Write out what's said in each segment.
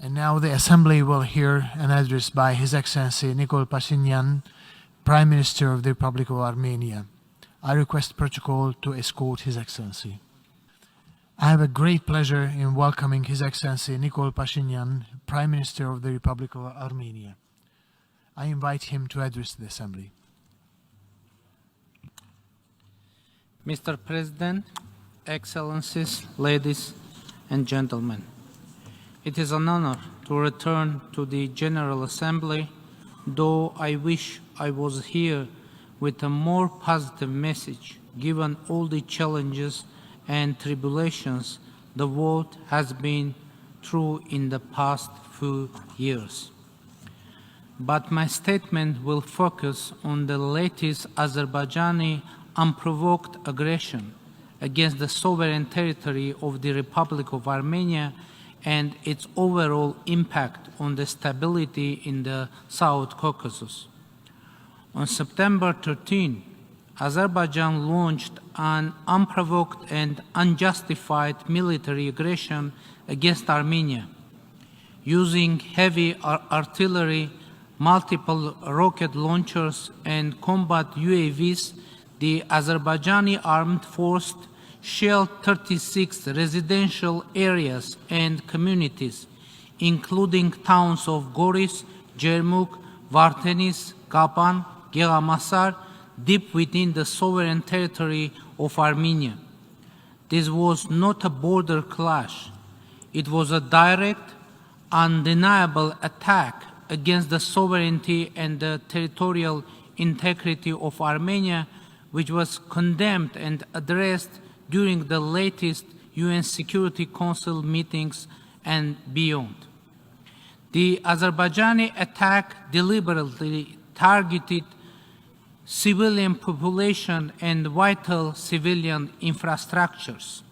And now the Assembly will hear an address by His Excellency Nikol Pashinyan, Prime Minister of the Republic of Armenia. I request protocol to escort His Excellency. I have a great pleasure in welcoming His Excellency Nikol Pashinyan, Prime Minister of the Republic of Armenia. I invite him to address the Assembly. Mr. President, Excellencies, ladies and gentlemen, it is an honor to return to the General Assembly, though I wish I was here with a more positive message, given all the challenges and tribulations the world has been through in the past few years. But my statement will focus on the latest Azerbaijani unprovoked aggression against the sovereign territory of the Republic of Armenia and its overall impact on the stability in the South Caucasus. On September 13, Azerbaijan launched an unprovoked and unjustified military aggression against Armenia, using heavy artillery, multiple rocket launchers, and combat UAVs. The Azerbaijani armed forces shelled 36 residential areas and communities, including towns of Goris, Jermuk, Vardenis, Kapan, Geramasar, deep within the sovereign territory of Armenia. This was not a border clash. It was a direct, undeniable attack against the sovereignty and the territorial integrity of Armenia, which was condemned and addressed during the latest UN Security Council meetings and beyond. The Azerbaijani attack deliberately targeted civilian population and vital civilian infrastructures.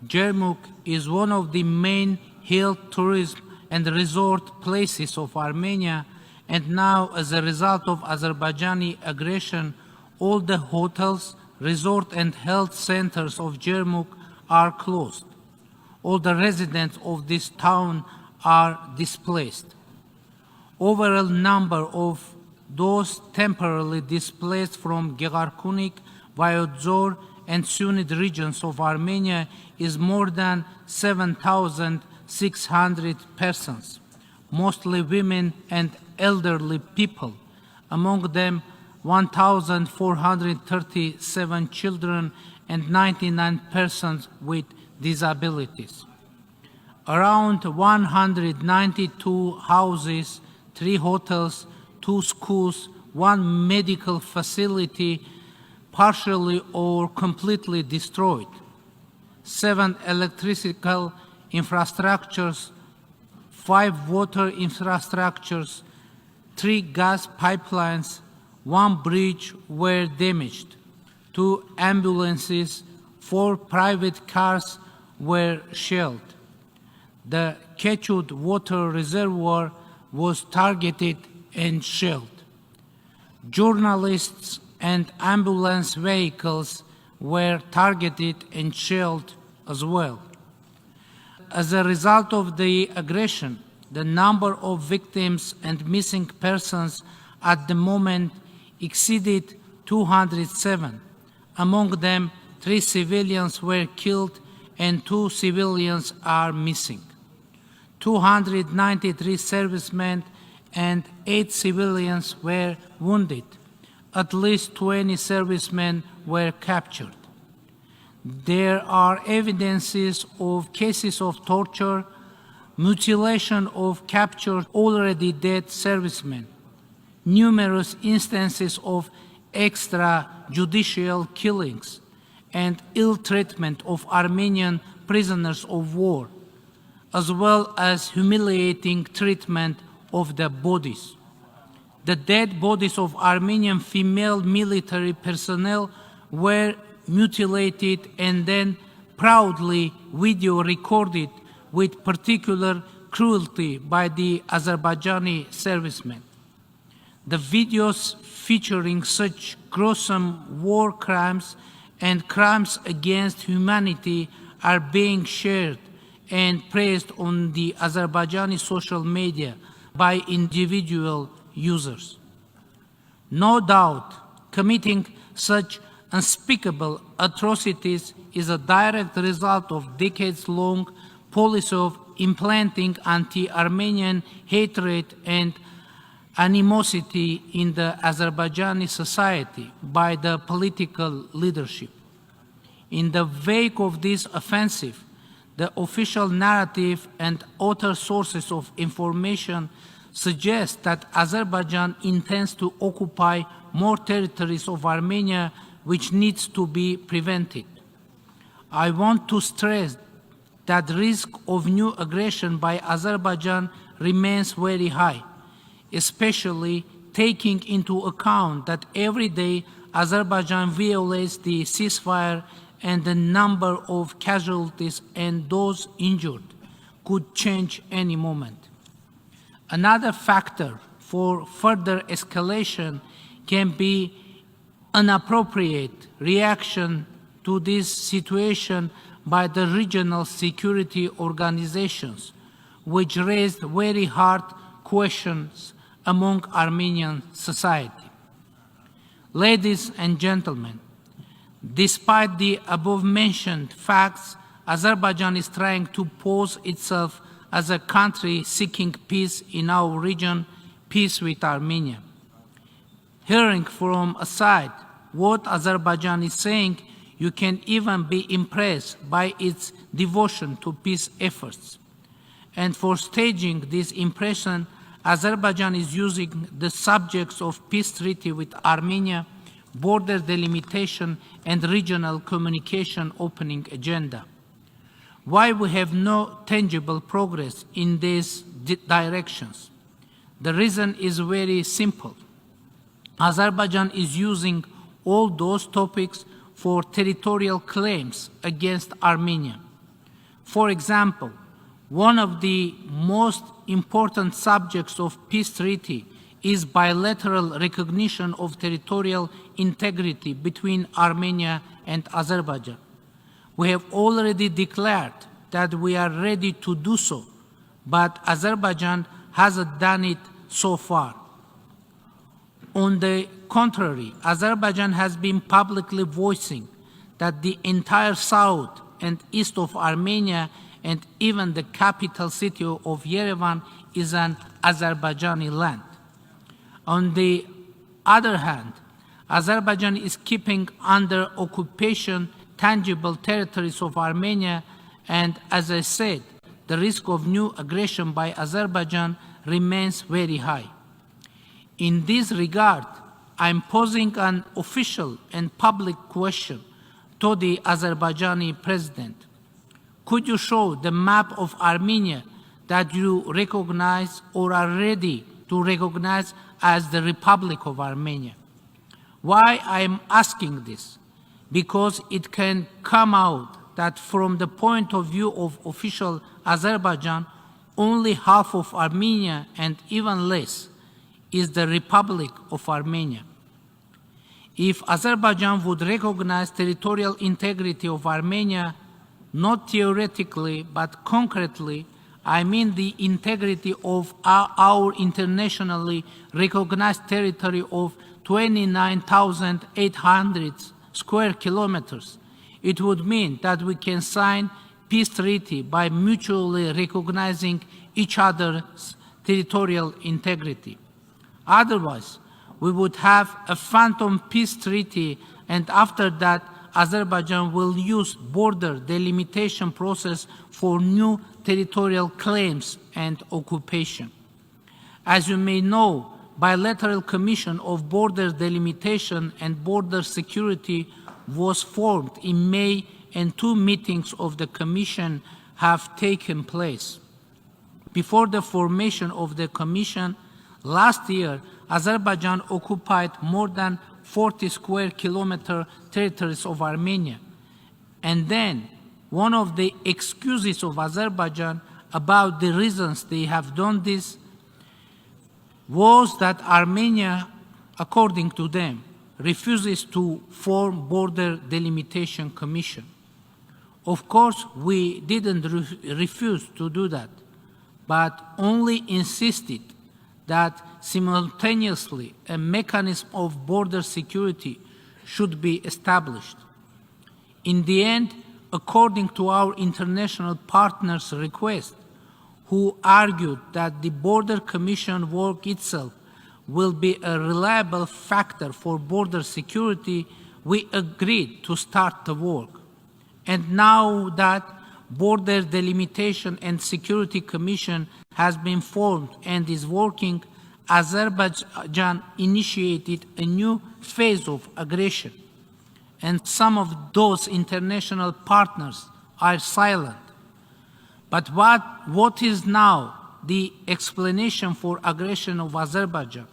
Jermuk is one of the main health, tourism, and resort places of Armenia, and now, as a result of Azerbaijani aggression, all the hotels, resort and health centers of Jermuk are closed. All the residents of this town are displaced. Overall number of those temporarily displaced from Gegarkunik, Vayodzor, and Sunit regions of Armenia is more than 7,600 persons, mostly women and elderly people, among them 1,437 children and 99 persons with disabilities. Around 192 houses, 3 hotels, 2 schools, 1 medical facility partially or completely destroyed, 7 electrical infrastructures, 5 water infrastructures, 3 gas pipelines, 1 bridge were damaged, 2 ambulances, 4 private cars were shelled. The Kechud water reservoir was targeted and shelled. Journalists and ambulance vehicles were targeted and shelled as well. As a result of the aggression, the number of victims and missing persons at the moment exceeded 207. Among them, 3 civilians were killed and 2 civilians are missing. 293 servicemen and 8 civilians were wounded. At least 20 servicemen were captured. There are evidences of cases of torture, mutilation of captured already dead servicemen, numerous instances of extrajudicial killings, and ill treatment of Armenian prisoners of war, as well as humiliating treatment of the bodies. The dead bodies of Armenian female military personnel were mutilated and then proudly video recorded with particular cruelty by the Azerbaijani servicemen. The videos featuring such gruesome war crimes and crimes against humanity are being shared and praised on the Azerbaijani social media by individual users. No doubt, committing such unspeakable atrocities is a direct result of decades-long policy of implanting anti-Armenian hatred and animosity in the Azerbaijani society by the political leadership. In the wake of this offensive, the official narrative and other sources of information suggest that Azerbaijan intends to occupy more territories of Armenia, which needs to be prevented. I want to stress that the risk of new aggression by Azerbaijan remains very high, especially taking into account that every day Azerbaijan violates the ceasefire and the number of casualties and those injured could change any moment. Another factor for further escalation can be inappropriate reaction to this situation by the regional security organizations, which raised very hard questions among Armenian society. Ladies and gentlemen, despite the above-mentioned facts, Azerbaijan is trying to pose itself as a country seeking peace in our region, peace with Armenia. Hearing from a side what Azerbaijan is saying, you can even be impressed by its devotion to peace efforts. And for staging this impression, Azerbaijan is using the subjects of peace treaty with Armenia, border delimitation, and regional communication opening agenda. Why we have no tangible progress in these directions? The reason is very simple. Azerbaijan is using all those topics for territorial claims against Armenia. For example, one of the most important subjects of peace treaty is bilateral recognition of territorial integrity between Armenia and Azerbaijan. We have already declared that we are ready to do so, but Azerbaijan hasn't done it so far. On the contrary, Azerbaijan has been publicly voicing that the entire south and east of Armenia and even the capital city of Yerevan is an Azerbaijani land. On the other hand, Azerbaijan is keeping under occupation tangible territories of Armenia, and as I said, the risk of new aggression by Azerbaijan remains very high. In this regard, I am posing an official and public question to the Azerbaijani president. Could you show the map of Armenia that you recognize or are ready to recognize as the Republic of Armenia? Why I am asking this? Because it can come out that from the point of view of official Azerbaijan, only half of Armenia and even less is the Republic of Armenia. If Azerbaijan would recognize territorial integrity of Armenia, not theoretically but concretely, I mean the integrity of our internationally recognized territory of 29,800 square kilometers, it would mean that we can sign peace treaty by mutually recognizing each other's territorial integrity. Otherwise, we would have a phantom peace treaty, and after that, Azerbaijan will use border delimitation process for new territorial claims and occupation. As you may know, bilateral commission of border delimitation and border security was formed in May, and 2 meetings of the commission have taken place. Before the formation of the commission, last year, Azerbaijan occupied more than 40 square kilometer territories of Armenia. And then, one of the excuses of Azerbaijan about the reasons they have done this was that Armenia, according to them, refuses to form border delimitation commission. Of course, we didn't refuse to do that, but only insisted that simultaneously a mechanism of border security should be established. In the end, according to our international partners' request, who argued that the Border Commission work itself will be a reliable factor for border security, we agreed to start the work. And now that Border Delimitation and Security Commission has been formed and is working, Azerbaijan initiated a new phase of aggression. And some of those international partners are silent. But what is now the explanation for aggression of Azerbaijan?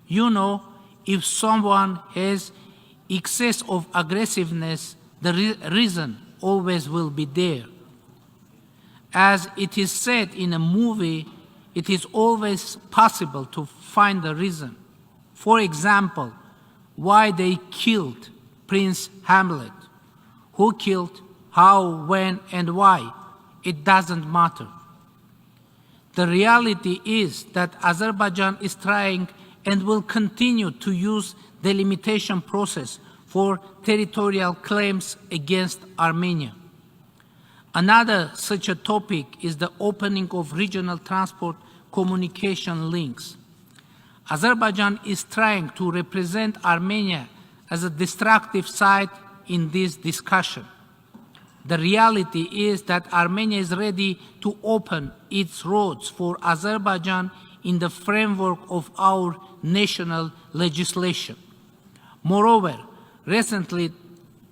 You know, if someone has excess of aggressiveness, the reason always will be there. As it is said in a movie, it is always possible to find the reason. For example, why they killed Prince Hamlet. Who killed, how, when, and why? It doesn't matter. The reality is that Azerbaijan is trying and will continue to use the delimitation process for territorial claims against Armenia. Another such a topic is the opening of regional transport communication links. Azerbaijan is trying to represent Armenia as a destructive side in this discussion. The reality is that Armenia is ready to open its roads for Azerbaijan in the framework of our national legislation. Moreover, recently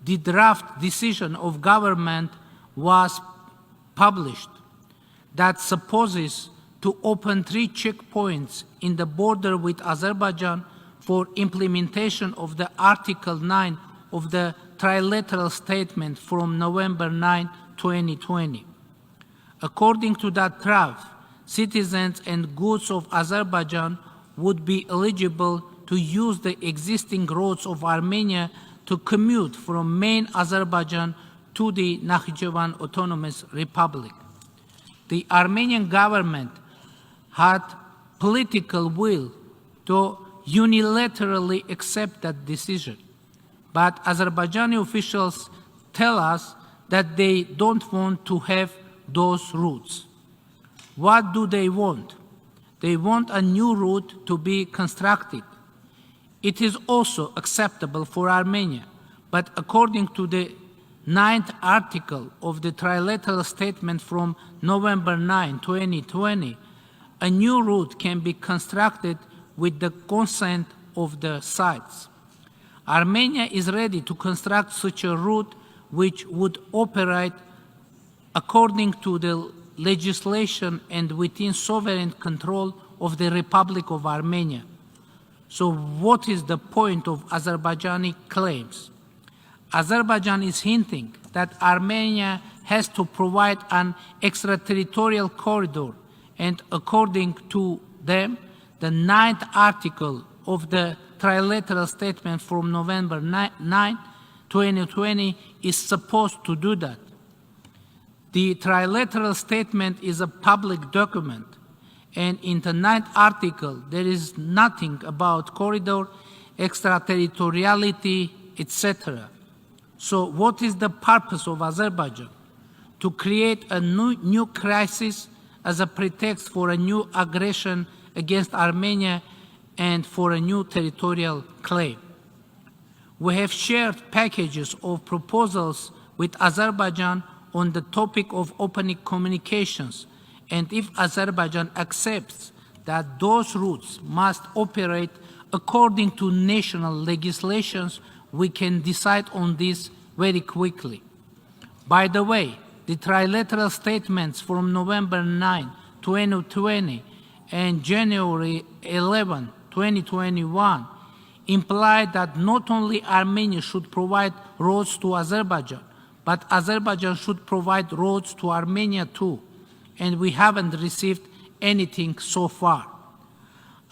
the draft decision of government was published that supposes to open 3 checkpoints in the border with Azerbaijan for implementation of the Article 9 of the trilateral statement from November 9, 2020. According to that draft, citizens and goods of Azerbaijan would be eligible to use the existing roads of Armenia to commute from main Azerbaijan to the Nakhchivan Autonomous Republic. The Armenian government had political will to unilaterally accept that decision. But Azerbaijani officials tell us that they don't want to have those routes. What do they want? They want a new route to be constructed. It is also acceptable for Armenia, but according to the 9th article of the trilateral statement from November 9, 2020, a new route can be constructed with the consent of the sides. Armenia is ready to construct such a route which would operate according to the legislation and within sovereign control of the Republic of Armenia. So what is the point of Azerbaijani claims? Azerbaijan is hinting that Armenia has to provide an extraterritorial corridor, and according to them, the 9th article of the trilateral statement from November 9, 2020 is supposed to do that. The trilateral statement is a public document, and in the 9th article there is nothing about corridor, extraterritoriality, etc. So what is the purpose of Azerbaijan? To create a new crisis as a pretext for a new aggression against Armenia and for a new territorial claim. We have shared packages of proposals with Azerbaijan on the topic of opening communications, and if Azerbaijan accepts that those routes must operate according to national legislations, we can decide on this very quickly. By the way, the trilateral statements from November 9, 2020 and January 11, 2021 imply that not only Armenia should provide roads to Azerbaijan, but Azerbaijan should provide roads to Armenia too, and we haven't received anything so far.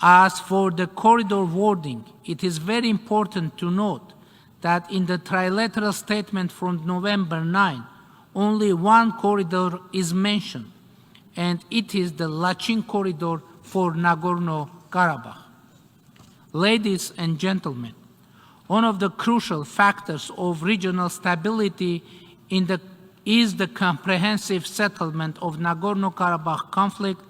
As for the corridor wording, it is very important to note that in the trilateral statement from November 9, only one corridor is mentioned, and it is the Lachin corridor for Nagorno-Karabakh. Ladies and gentlemen, one of the crucial factors of regional stability is the comprehensive settlement of Nagorno-Karabakh conflict,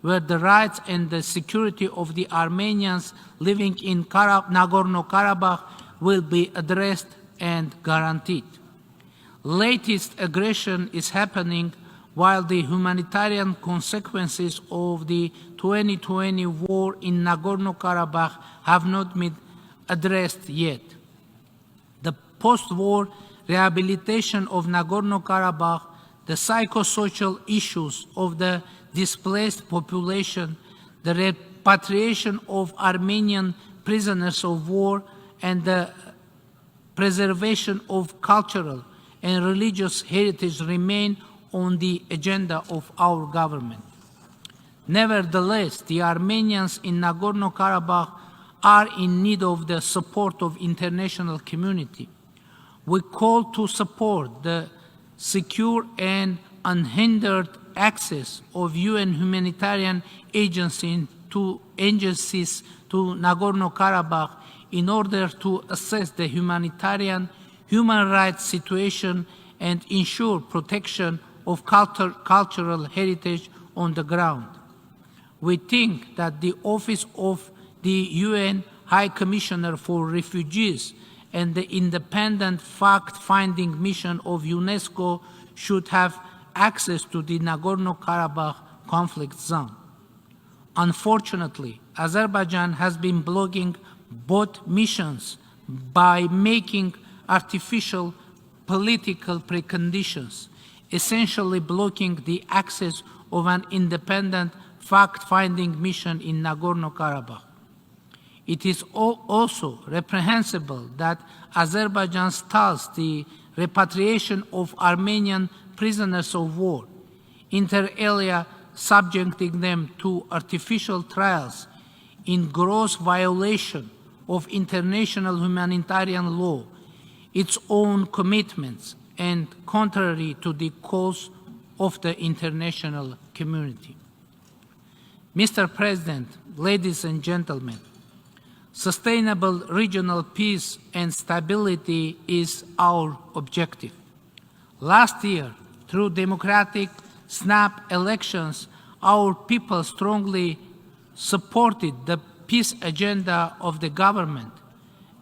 where the rights and the security of the Armenians living in Nagorno-Karabakh will be addressed and guaranteed. Latest aggression is happening while the humanitarian consequences of the 2020 war in Nagorno-Karabakh have not been addressed yet. The post-war rehabilitation of Nagorno-Karabakh, the psychosocial issues of the displaced population, the repatriation of Armenian prisoners of war, and the preservation of cultural and religious heritage remain on the agenda of our government. Nevertheless, the Armenians in Nagorno-Karabakh are in need of the support of international community. We call to support the secure and unhindered access of UN humanitarian agencies to Nagorno-Karabakh in order to assess the human rights situation and ensure protection of cultural heritage on the ground. We think that the Office of the UN High Commissioner for Refugees and the independent fact-finding mission of UNESCO should have access to the Nagorno-Karabakh conflict zone. Unfortunately, Azerbaijan has been blocking both missions by making artificial political preconditions, essentially blocking the access of an independent fact-finding mission in Nagorno-Karabakh. It is also reprehensible that Azerbaijan stalls the repatriation of Armenian prisoners of war, inter alia subjecting them to artificial trials in gross violation of international humanitarian law, its own commitments, and contrary to the calls of the international community. Mr. President, ladies and gentlemen, sustainable regional peace and stability is our objective. Last year, through democratic snap elections, our people strongly supported the peace agenda of the government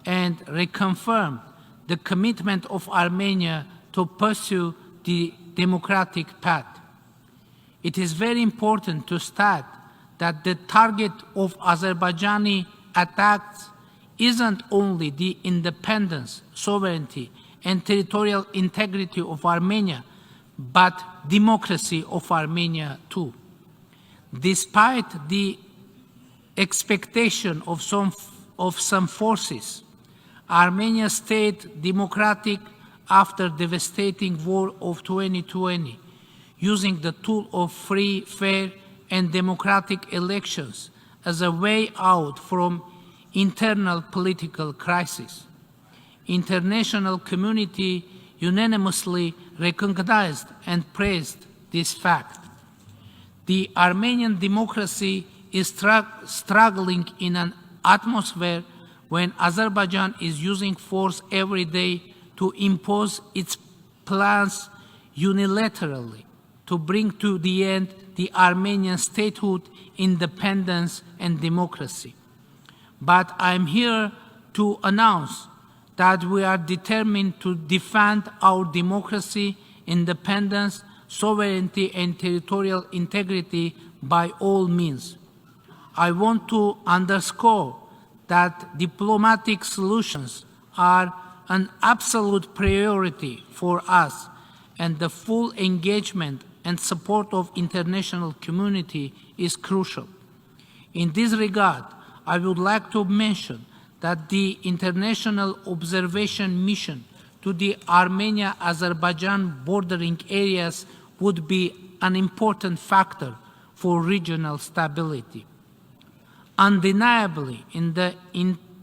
and reconfirmed the commitment of Armenia to pursue the democratic path. It is very important to state that the target of Azerbaijani attacks isn't only the independence, sovereignty, and territorial integrity of Armenia, but democracy of Armenia too. Despite the expectation of some forces, Armenia stayed democratic after devastating war of 2020, using the tool of free, fair, and democratic elections as a way out from internal political crisis. International community unanimously recognized and praised this fact. The Armenian democracy is struggling in an atmosphere when Azerbaijan is using force every day to impose its plans unilaterally to bring to the end the Armenian statehood, independence, and democracy. But I'm here to announce that we are determined to defend our democracy, independence, sovereignty, and territorial integrity by all means. I want to underscore that diplomatic solutions are an absolute priority for us, and the full engagement and support of international community is crucial. In this regard, I would like to mention that the international observation mission to the Armenia-Azerbaijan bordering areas would be an important factor for regional stability. Undeniably, in the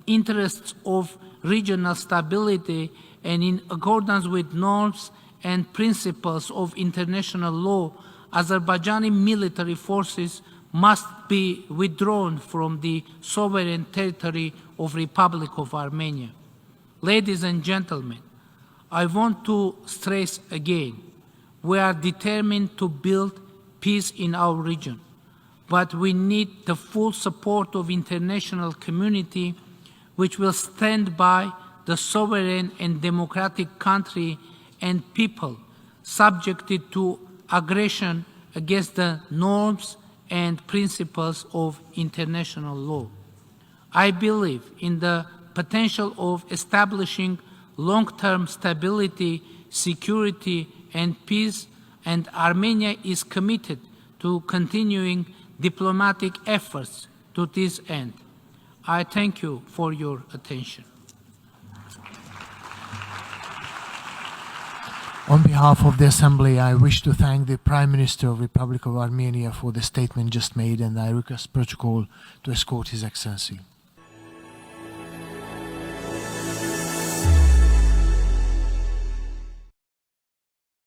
interests of regional stability and in accordance with norms and principles of international law, Azerbaijani military forces must be withdrawn from the sovereign territory of Republic of Armenia. Ladies and gentlemen, I want to stress again, we are determined to build peace in our region, but we need the full support of international community, which will stand by the sovereign and democratic country and people subjected to aggression against the norms and principles of international law. I believe in the potential of establishing long-term stability, security, and peace, and Armenia is committed to continuing diplomatic efforts to this end. I thank you for your attention. On behalf of the Assembly, I wish to thank the Prime Minister of the Republic of Armenia for the statement just made, and I request protocol to escort His Excellency.